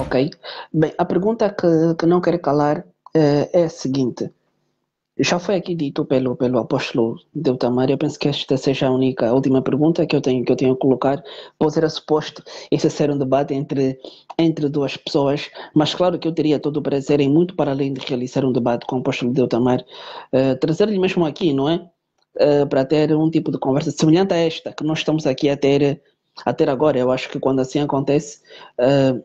Ok. Bem, a pergunta que não quero calar é a seguinte. Já foi aqui dito pelo apóstolo Deutamar, eu penso que esta seja a última pergunta que eu tenho a colocar, pois era suposto esse ser um debate entre duas pessoas, mas claro que eu teria todo o prazer em muito para além de realizar um debate com o apóstolo Deutamar, trazer-lhe mesmo aqui, não é? Para ter um tipo de conversa semelhante a esta que nós estamos aqui a ter agora. Eu acho que quando assim acontece,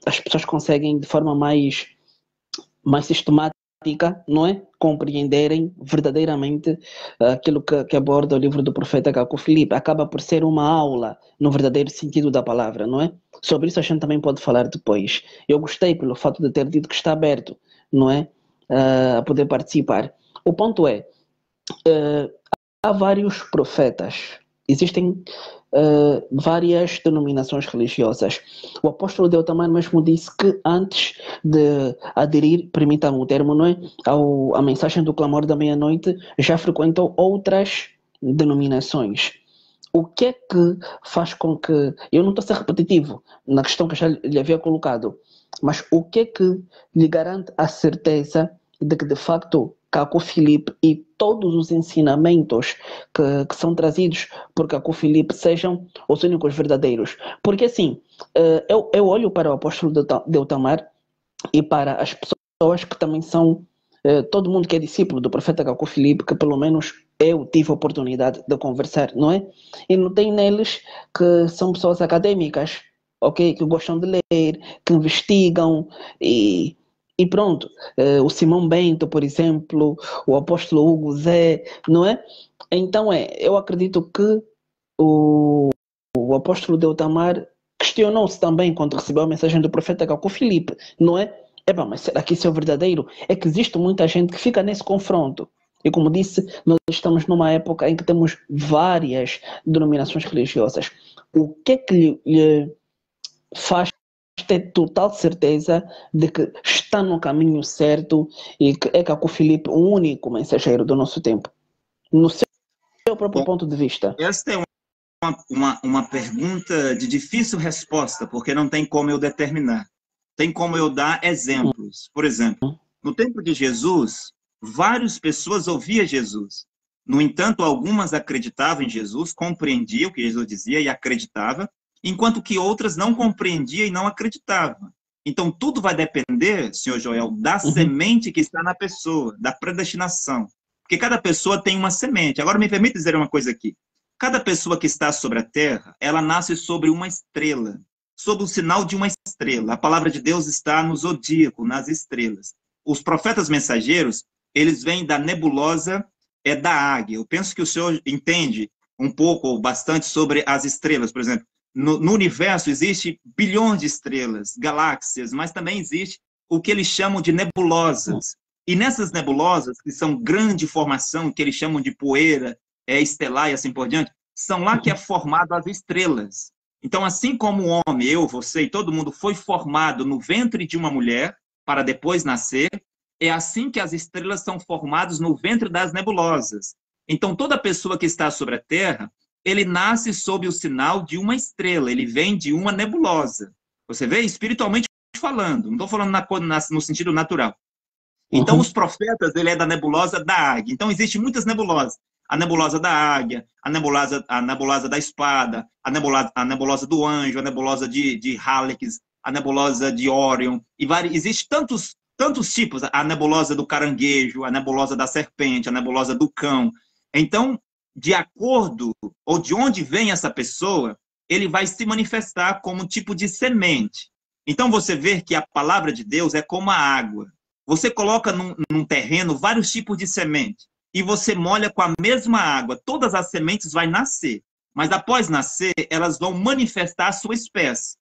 as pessoas conseguem de forma mais sistemática, não é? Compreenderem verdadeiramente aquilo que aborda o livro do profeta Caco Filipe. Acaba por ser uma aula no verdadeiro sentido da palavra, não é? Sobre isso a gente também pode falar depois. Eu gostei pelo fato de ter dito que está aberto, não é? A poder participar. O ponto é, uh, há vários profetas, existem várias denominações religiosas. O apóstolo Deutamar mesmo disse que antes de aderir, permitam o termo, não é? À mensagem do clamor da meia-noite, já frequentou outras denominações. O que é que faz com que. Eu não estou a ser repetitivo na questão que eu já lhe havia colocado, mas o que é que lhe garante a certeza de que, de facto, Caco Filipe e todos os ensinamentos que são trazidos por Caco Filipe sejam os únicos verdadeiros? Porque, assim, eu olho para o apóstolo Deutamar e para as pessoas que também são, todo mundo que é discípulo do profeta Caco Filipe, que pelo menos eu tive a oportunidade de conversar, não é? E notei neles que são pessoas acadêmicas, ok? Que gostam de ler, que investigam e pronto. O Simão Bento, por exemplo, o apóstolo Hugo Zé, não é? Então eu acredito que o apóstolo Deutamar questionou-se também quando recebeu a mensagem do profeta Caco Filipe, não é? Epá, mas será que isso é o verdadeiro? É que existe muita gente que fica nesse confronto. E como disse, nós estamos numa época em que temos várias denominações religiosas. O que é que lhe faz ter total certeza de que está no caminho certo e que é Caco Filipe o único mensageiro do nosso tempo? No seu próprio Bom, ponto de vista. esta é uma pergunta de difícil resposta, porque não tem como eu determinar. Tem como eu dar exemplos. Por exemplo, no tempo de Jesus, várias pessoas ouviam Jesus. No entanto, algumas acreditavam em Jesus, compreendiam o que Jesus dizia e acreditavam, enquanto que outras não compreendiam e não acreditavam. Então, tudo vai depender, senhor Joel, da semente que está na pessoa, da predestinação. Porque cada pessoa tem uma semente. Agora, me permite dizer uma coisa aqui. Cada pessoa que está sobre a terra, ela nasce sobre uma estrela, sob o sinal de uma estrela. A palavra de Deus está no zodíaco, nas estrelas. Os profetas mensageiros, eles vêm da nebulosa, da águia. Eu penso que o senhor entende um pouco ou bastante sobre as estrelas, por exemplo. No universo existe bilhões de estrelas, galáxias, mas também existe o que eles chamam de nebulosas. E nessas nebulosas, que são grande formação, que eles chamam de poeira, estelar e assim por diante, são lá que é formado as estrelas. Então, assim como o homem, eu, você e todo mundo foi formado no ventre de uma mulher para depois nascer, é assim que as estrelas são formadas no ventre das nebulosas. Então, toda pessoa que está sobre a Terra, ele nasce sob o sinal de uma estrela, ele vem de uma nebulosa. Você vê? Espiritualmente falando, não estou falando no sentido natural. Então, os profetas, ele é da nebulosa da águia. Então, existem muitas nebulosas. A nebulosa da águia, a nebulosa da espada, a nebulosa do anjo, a nebulosa de Hálix, a nebulosa de Órion. Existem tantos tipos. A nebulosa do caranguejo, a nebulosa da serpente, a nebulosa do cão. Então, de acordo, ou de onde vem essa pessoa, ele vai se manifestar como um tipo de semente. Então, você vê que a palavra de Deus é como a água. Você coloca num terreno vários tipos de semente e você molha com a mesma água. Todas as sementes vão nascer, mas após nascer, elas vão manifestar a sua espécie.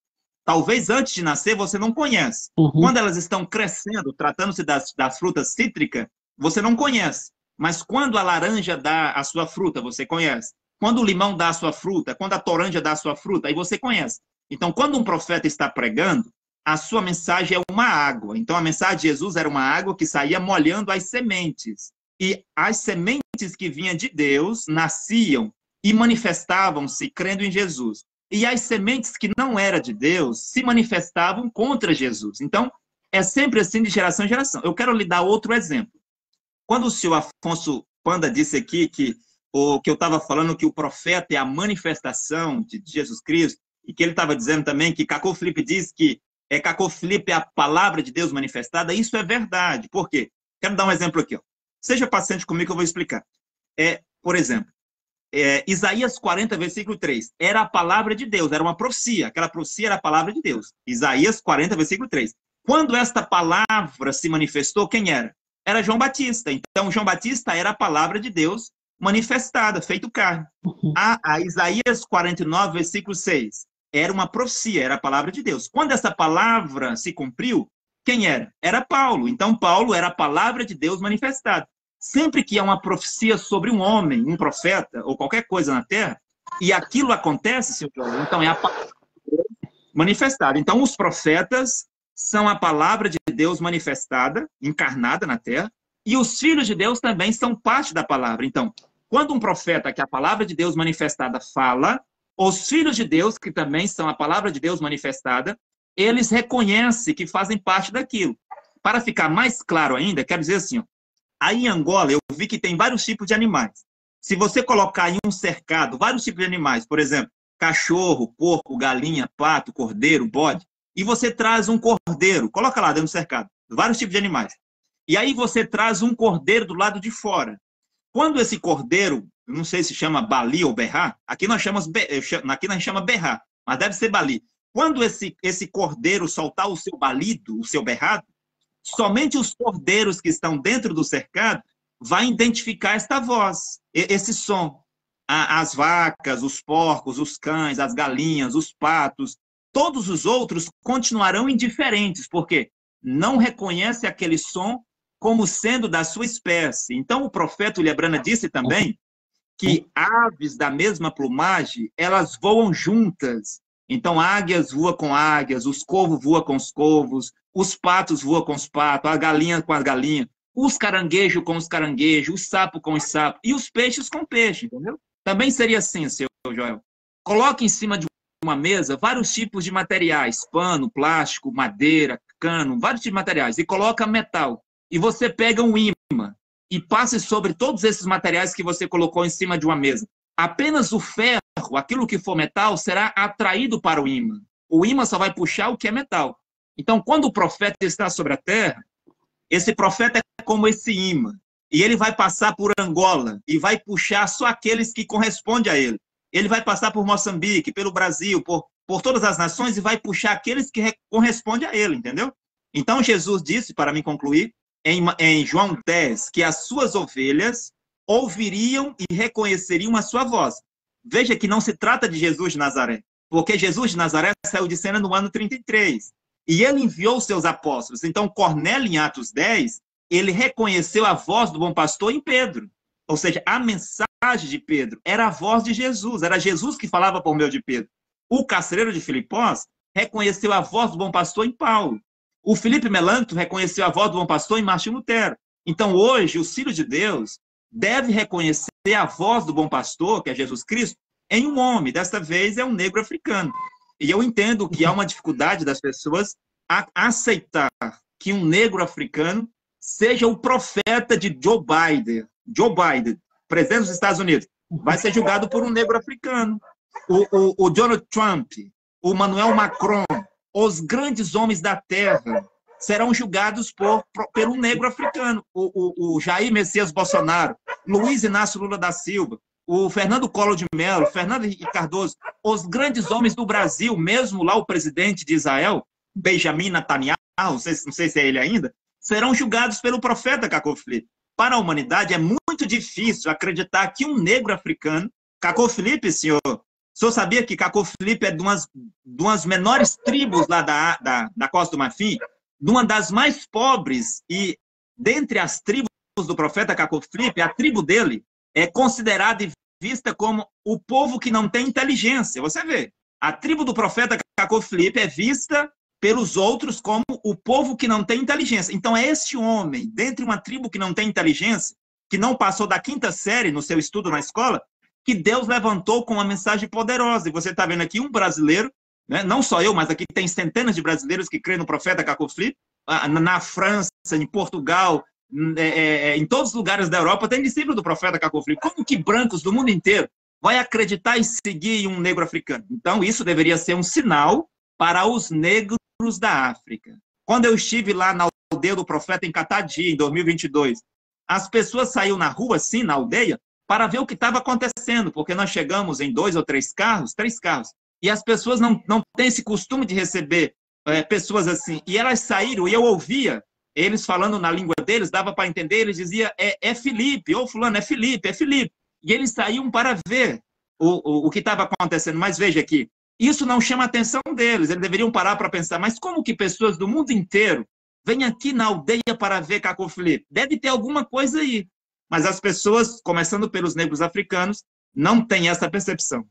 Talvez antes de nascer você não conhece. Quando elas estão crescendo, tratando-se das frutas cítricas, você não conhece. Mas quando a laranja dá a sua fruta, você conhece. Quando o limão dá a sua fruta, quando a toranja dá a sua fruta, aí você conhece. Então, quando um profeta está pregando, a sua mensagem é uma água. Então, a mensagem de Jesus era uma água que saía molhando as sementes. E as sementes que vinham de Deus nasciam e manifestavam-se crendo em Jesus. e as sementes que não eram de Deus se manifestavam contra Jesus. Então, é sempre assim de geração em geração. Eu quero lhe dar outro exemplo. Quando o senhor Afonso Panda disse aqui que eu estava falando que o profeta é a manifestação de Jesus Cristo, e que ele estava dizendo também que Cacô Felipe diz que Cacô Felipe é a palavra de Deus manifestada, isso é verdade. Por quê? Quero dar um exemplo aqui. Ó. Seja paciente comigo que eu vou explicar. Por exemplo, Isaías 40, versículo 3, era a palavra de Deus, era uma profecia, aquela profecia era a palavra de Deus. Isaías 40, versículo 3. Quando esta palavra se manifestou, quem era? Era João Batista. Então, João Batista era a palavra de Deus manifestada, feito carne. A Isaías 49, versículo 6, era uma profecia, era a palavra de Deus. Quando essa palavra se cumpriu, quem era? Era Paulo. Então, Paulo era a palavra de Deus manifestada. Sempre que há uma profecia sobre um homem, um profeta, ou qualquer coisa na Terra, e aquilo acontece, seu João, então é a palavra de Deus manifestada. Então, os profetas são a palavra de Deus manifestada, encarnada na Terra, e os filhos de Deus também são parte da palavra. Então, quando um profeta, que é a palavra de Deus manifestada, fala, os filhos de Deus, que também são a palavra de Deus manifestada, eles reconhecem que fazem parte daquilo. Para ficar mais claro ainda, quero dizer assim, ó, aí em Angola eu vi que tem vários tipos de animais. Se você colocar em um cercado vários tipos de animais, por exemplo, cachorro, porco, galinha, pato, cordeiro, bode, e você traz um cordeiro, coloca lá dentro do cercado, vários tipos de animais. E aí você traz um cordeiro do lado de fora. Quando esse cordeiro, não sei se chama bali ou berrar, aqui nós chamamos berrar, mas deve ser bali. Quando esse cordeiro soltar o seu balido, o seu berrado, somente os cordeiros que estão dentro do cercado vão identificar esta voz, esse som. As vacas, os porcos, os cães, as galinhas, os patos, todos os outros continuarão indiferentes, porque não reconhece aquele som como sendo da sua espécie. Então, o profeta Uliabrana disse também que aves da mesma plumagem, elas voam juntas. Então, águias voam com águias, os corvos voam com os corvos, os patos voam com os patos, a galinha com as galinhas, os caranguejos com os caranguejos, o sapo com os sapos, e os peixes com peixe, entendeu? Também seria assim, seu Joel. Coloque em cima de uma mesa vários tipos de materiais, pano, plástico, madeira, cano, vários tipos de materiais, e coloca metal. E você pega um ímã e passe sobre todos esses materiais que você colocou em cima de uma mesa. Apenas o ferro, aquilo que for metal, será atraído para o ímã. O ímã só vai puxar o que é metal. Então, quando o profeta está sobre a terra, esse profeta é como esse ímã. E ele vai passar por Angola e vai puxar só aqueles que correspondem a ele. Ele vai passar por Moçambique, pelo Brasil, por todas as nações e vai puxar aqueles que correspondem a ele, entendeu? Então, Jesus disse, para me concluir, em João 10, que as suas ovelhas ouviriam e reconheceriam a sua voz. Veja que não se trata de Jesus de Nazaré, porque Jesus de Nazaré saiu de cena no ano 33, e ele enviou seus apóstolos. Então, Cornélio, em Atos 10, ele reconheceu a voz do bom pastor em Pedro. Ou seja, a mensagem de Pedro era a voz de Jesus, era Jesus que falava por meio de Pedro. O carcereiro de Filipós reconheceu a voz do bom pastor em Paulo. O Felipe Melanto reconheceu a voz do bom pastor em Martinho Lutero. Então, hoje, os filhos de Deus devem reconhecer a voz do bom pastor, que é Jesus Cristo, em um homem. Desta vez, é um negro africano. E eu entendo que há uma dificuldade das pessoas a aceitar que um negro africano seja o profeta de Joe Biden. Joe Biden, presidente dos Estados Unidos, vai ser julgado por um negro africano. O Donald Trump, o Emmanuel Macron, os grandes homens da terra serão julgados por um negro africano. O Jair Messias Bolsonaro, Luiz Inácio Lula da Silva, o Fernando Collor de Mello, Fernando Henrique Cardoso, os grandes homens do Brasil, mesmo lá o presidente de Israel, Benjamin Netanyahu, não sei se é ele ainda, serão julgados pelo profeta Cacô Felipe. Para a humanidade é muito difícil acreditar que um negro africano, Cacô Felipe, senhor sabia que Cacô Felipe é de umas menores tribos lá da Costa do Marfim, de uma das mais pobres, e dentre as tribos do profeta Cacô Felipe, a tribo dele é considerada e vista como o povo que não tem inteligência. Você vê, a tribo do profeta Cacô Felipe é vista pelos outros como o povo que não tem inteligência. Então é esse homem, dentre uma tribo que não tem inteligência, que não passou da 5ª série no seu estudo na escola, que Deus levantou com uma mensagem poderosa. E você está vendo aqui um brasileiro, né? Não só eu, mas aqui tem centenas de brasileiros que creem no profeta Caco Flip, na França, em Portugal, em todos os lugares da Europa, tem discípulos do profeta Caco Flip. Como que brancos do mundo inteiro vai acreditar e seguir um negro africano? Então, isso deveria ser um sinal para os negros da África. Quando eu estive lá na aldeia do profeta em Catadi, em 2022, as pessoas saíram na rua, assim, na aldeia, para ver o que estava acontecendo, porque nós chegamos em 2 ou 3 carros, e as pessoas não têm esse costume de receber pessoas assim. E elas saíram, e eu ouvia eles falando na língua deles, dava para entender, eles diziam, é Felipe, ou fulano, é Felipe. E eles saíam para ver o que estava acontecendo. Mas veja aqui, isso não chama a atenção deles, eles deveriam parar para pensar, mas como que pessoas do mundo inteiro vêm aqui na aldeia para ver Caco Felipe? Deve ter alguma coisa aí. Mas as pessoas, começando pelos negros africanos, não têm essa percepção.